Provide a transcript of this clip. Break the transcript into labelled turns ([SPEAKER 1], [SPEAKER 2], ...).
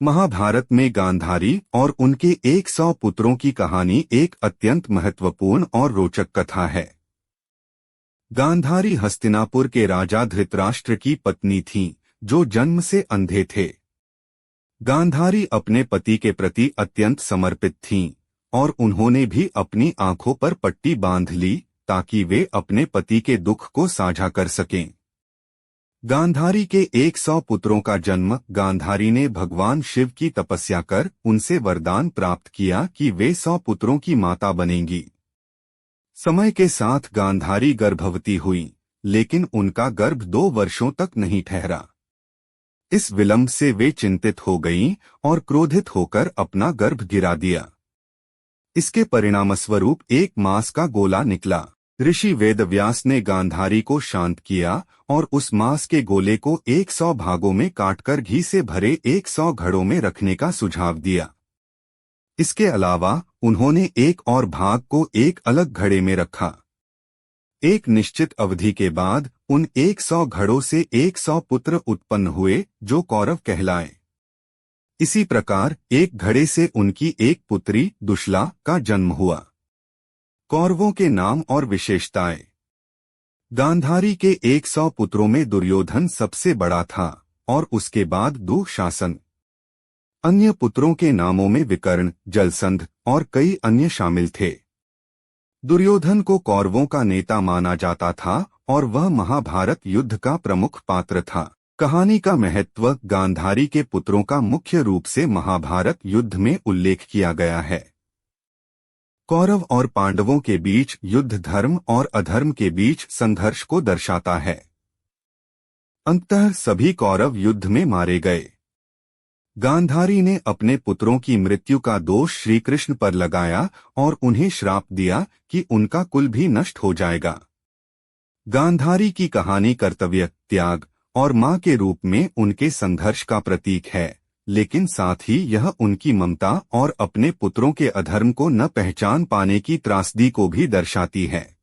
[SPEAKER 1] महाभारत में गांधारी और उनके 100 पुत्रों की कहानी एक अत्यंत महत्वपूर्ण और रोचक कथा है। गांधारी हस्तिनापुर के राजा धृतराष्ट्र की पत्नी थीं, जो जन्म से अंधे थे। गांधारी अपने पति के प्रति अत्यंत समर्पित थीं और उन्होंने भी अपनी आंखों पर पट्टी बांध ली ताकि वे अपने पति के दुख को साझा कर सकें। गांधारी के 100 पुत्रों का जन्म गांधारी ने भगवान शिव की तपस्या कर उनसे वरदान प्राप्त किया कि वे 100 पुत्रों की माता बनेंगी। समय के साथ गांधारी गर्भवती हुई, लेकिन उनका गर्भ 2 वर्षों तक नहीं ठहरा। इस विलंब से वे चिंतित हो गईं और क्रोधित होकर अपना गर्भ गिरा दिया। इसके परिणामस्वरूप 1 मास का गोला निकला। ऋषि वेदव्यास ने गांधारी को शांत किया और उस मास के गोले को 100 भागों में काटकर घी से भरे 100 घड़ों में रखने का सुझाव दिया। इसके अलावा उन्होंने एक और भाग को एक अलग घड़े में रखा। एक निश्चित अवधि के बाद उन 100 घड़ों से 100 पुत्र उत्पन्न हुए, जो कौरव कहलाए। इसी प्रकार एक घड़े से उनकी एक पुत्री दुश्ला का जन्म हुआ। कौरवों के नाम और विशेषताएं। गांधारी के 100 पुत्रों में दुर्योधन सबसे बड़ा था और उसके बाद दुःशासन। अन्य पुत्रों के नामों में विकर्ण, जलसंध और कई अन्य शामिल थे। दुर्योधन को कौरवों का नेता माना जाता था और वह महाभारत युद्ध का प्रमुख पात्र था। कहानी का महत्व। गांधारी के पुत्रों का मुख्य रूप से महाभारत युद्ध में उल्लेख किया गया है। कौरव और पांडवों के बीच युद्ध धर्म और अधर्म के बीच संघर्ष को दर्शाता है। अंततः सभी कौरव युद्ध में मारे गए। गांधारी ने अपने पुत्रों की मृत्यु का दोष श्री कृष्ण पर लगाया और उन्हें श्राप दिया कि उनका कुल भी नष्ट हो जाएगा। गांधारी की कहानी कर्तव्य, त्याग और मां के रूप में उनके संघर्ष का प्रतीक है, लेकिन साथ ही यह उनकी ममता और अपने पुत्रों के अधर्म को न पहचान पाने की त्रासदी को भी दर्शाती है।